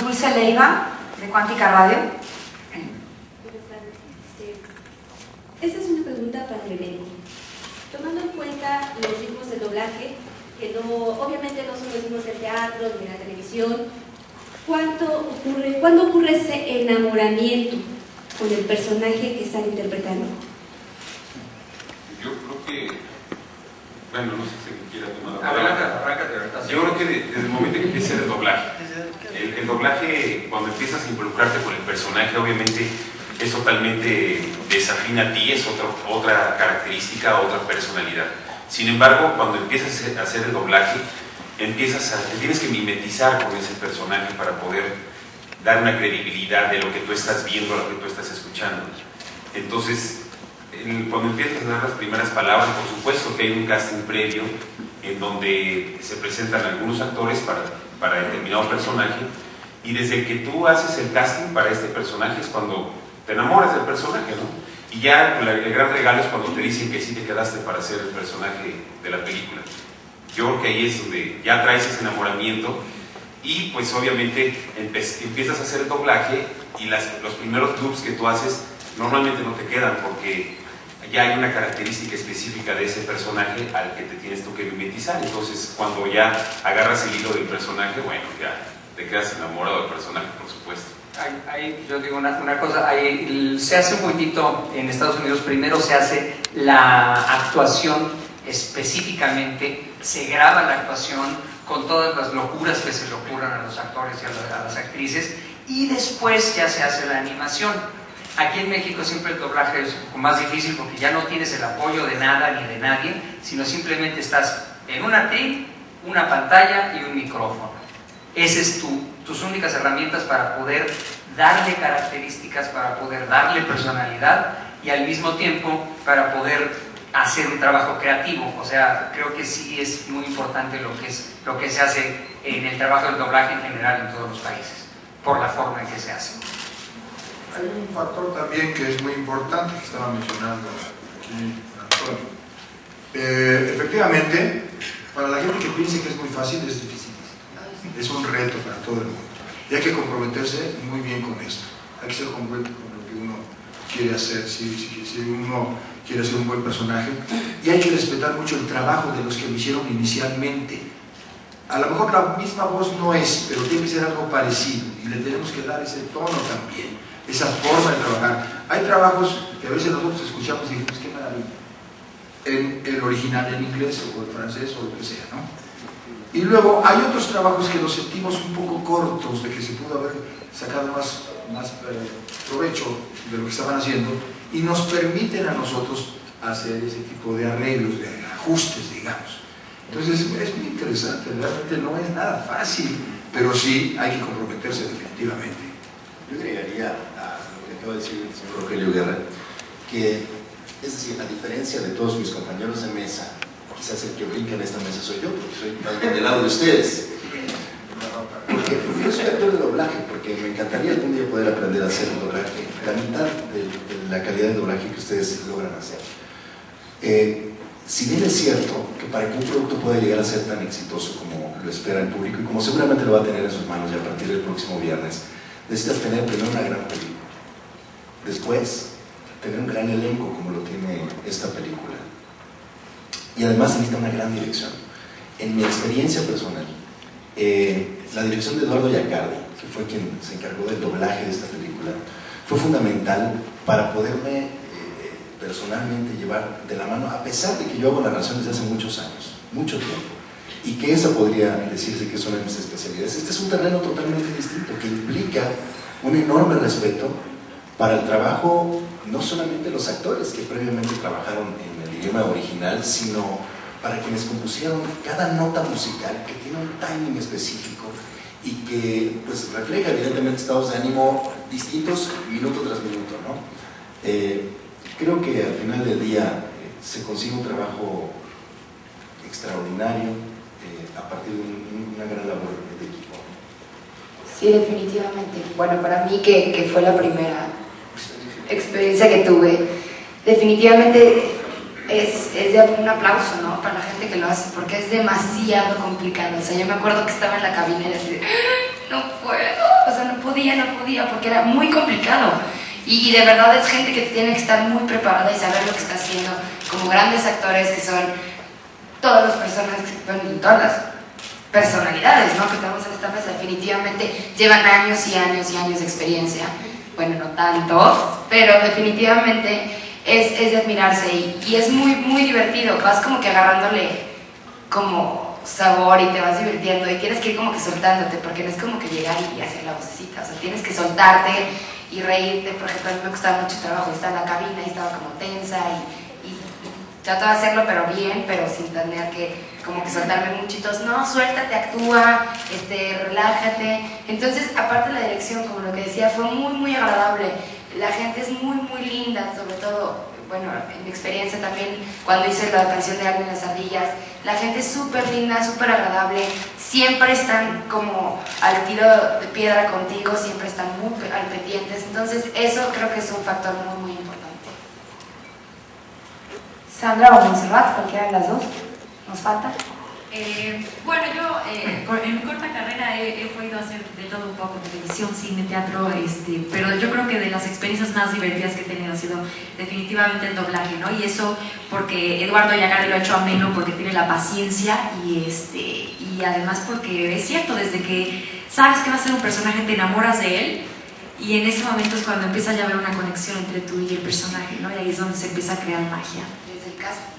Dulce Leiva, de Cuántica Radio. Esta es una pregunta para el elenco. Tomando en cuenta los ritmos del doblaje, que obviamente no son los ritmos del teatro ni de la televisión, ¿cuándo ocurre ese enamoramiento con el personaje que están interpretando? Yo creo que, bueno, no sé si quiera tomar la palabra. Yo creo que desde el momento que empieza el doblaje, el doblaje, cuando empiezas a involucrarte con el personaje, obviamente es totalmente desafina a ti, es otra característica, otra personalidad. Sin embargo, cuando empiezas a hacer el doblaje, te tienes que mimetizar con ese personaje para poder dar una credibilidad de lo que tú estás viendo, a lo que tú estás escuchando. Entonces, cuando empiezas a dar las primeras palabras, por supuesto que hay un casting previo en donde se presentan algunos actores para determinado personaje, y desde que tú haces el casting para este personaje es cuando te enamoras del personaje, ¿no? Y ya el gran regalo es cuando te dicen que sí te quedaste para ser el personaje de la película. Yo creo que ahí es donde ya traes ese enamoramiento y pues obviamente empiezas a hacer el doblaje y los primeros loops que tú haces normalmente no te quedan porque ya hay una característica específica de ese personaje al que te tienes tú que mimetizar. Entonces cuando ya agarras el hilo del personaje, bueno, ya te quedas enamorado del personaje, por supuesto. Yo digo una cosa, se hace un poquitito en Estados Unidos, primero se hace la actuación específicamente, se graba la actuación con todas las locuras que se le ocurran a los actores y a las actrices, y después ya se hace la animación. Aquí en México siempre el doblaje es un poco más difícil porque ya no tienes el apoyo de nada ni de nadie, sino simplemente estás en un atril, una pantalla y un micrófono. Esas es tus únicas herramientas para poder darle características, para poder darle personalidad y al mismo tiempo para poder hacer un trabajo creativo. O sea, creo que sí es muy importante lo que se hace en el trabajo del doblaje en general en todos los países, por la forma en que se hace. Hay un factor también que es muy importante que estaba mencionando aquí Antonio. Efectivamente, para la gente que piense que es muy fácil, es difícil. Es un reto para todo el mundo. Y hay que comprometerse muy bien con esto. Hay que ser congruente con lo que uno quiere hacer, si uno quiere ser un buen personaje. Y hay que respetar mucho el trabajo de los que lo hicieron inicialmente. A lo mejor la misma voz no es, pero tiene que ser algo parecido. Y le tenemos que dar ese tono también, esa forma de trabajar. Hay trabajos que a veces nosotros escuchamos y decimos, qué maravilla. En el original en inglés o en francés o lo que sea, ¿no? Y luego hay otros trabajos que los sentimos un poco cortos, de que se pudo haber sacado más provecho de lo que estaban haciendo, y nos permiten a nosotros hacer ese tipo de arreglos, de ajustes, digamos. Entonces es muy interesante, realmente no es nada fácil, pero sí hay que comprometerse definitivamente. Yo agregaría a lo que acaba de decir el señor Rogelio Guerra, que es decir, a diferencia de todos mis compañeros de mesa, quizás el que brinca en esta mesa soy yo, porque soy más bien del lado de ustedes. Porque yo soy actor de doblaje, porque me encantaría algún día poder aprender a hacer doblaje, la mitad de la calidad de doblaje que ustedes logran hacer. Si bien es cierto que para que un producto pueda llegar a ser tan exitoso como lo espera el público, y como seguramente lo va a tener en sus manos ya a partir del próximo viernes, necesitas tener primero una gran película, después tener un gran elenco como lo tiene esta película, y además necesita una gran dirección. En mi experiencia personal, la dirección de Eduardo Yacardi, que fue quien se encargó del doblaje de esta película, fue fundamental para poderme personalmente llevar de la mano, a pesar de que yo hago narración desde hace muchos años, mucho tiempo, y que esa podría decirse que es una de mis especialidades. Este es un terreno totalmente distinto, que implica un enorme respeto para el trabajo, no solamente los actores que previamente trabajaron en el idioma original, sino para quienes compusieron cada nota musical que tiene un timing específico y que pues refleja evidentemente estados de ánimo distintos minuto tras minuto, ¿no? Creo que al final del día se consigue un trabajo extraordinario a partir de una gran labor de equipo. Sí, definitivamente. Bueno, para mí que fue la primera experiencia que tuve, definitivamente es de un aplauso, ¿no? Para la gente que lo hace, porque es demasiado complicado. O sea, yo me acuerdo que estaba en la cabina y decía, no puedo. o sea, no podía, porque era muy complicado. Y de verdad es gente que tiene que estar muy preparada y saber lo que está haciendo, como grandes actores que son todas las personas, bueno, todas las personalidades, ¿no?, que tenemos en esta mesa. Definitivamente llevan años y años y años de experiencia. Bueno, no tantos, pero definitivamente es de admirarse y es muy, muy divertido. Vas como que agarrándole como sabor y te vas divirtiendo y tienes que ir como que soltándote, porque no es como que llegar y hacer la vocecita, o sea, tienes que soltarte y reírte. Por ejemplo, a mí me costaba mucho trabajo, estaba en la cabina y estaba como tensa y trato de hacerlo pero bien, pero sin tener que como que soltarme mucho. Entonces, no, suéltate, actúa, relájate. Entonces, aparte de la dirección, como lo que decía, fue muy, muy agradable. La gente es muy, muy linda, sobre todo, bueno, en mi experiencia también, cuando hice la canción de Alvin y las ardillas, la gente es súper linda, súper agradable, siempre están como al tiro de piedra contigo, siempre están muy al pendientes. Entonces, eso creo que es un factor muy, muy importante. Sandra o Montserrat, cualquiera de las dos, ¿nos falta? Bueno, yo en mi corta carrera he podido hacer de todo un poco, televisión, cine, teatro, pero yo creo que de las experiencias más divertidas que he tenido ha sido definitivamente el doblaje, ¿no? Y eso porque Eduardo Llagare lo ha hecho ameno, porque tiene la paciencia y además porque es cierto, desde que sabes que va a ser un personaje te enamoras de él y en ese momento es cuando empieza ya a haber una conexión entre tú y el personaje, ¿no? Y ahí es donde se empieza a crear magia. Desde el casting.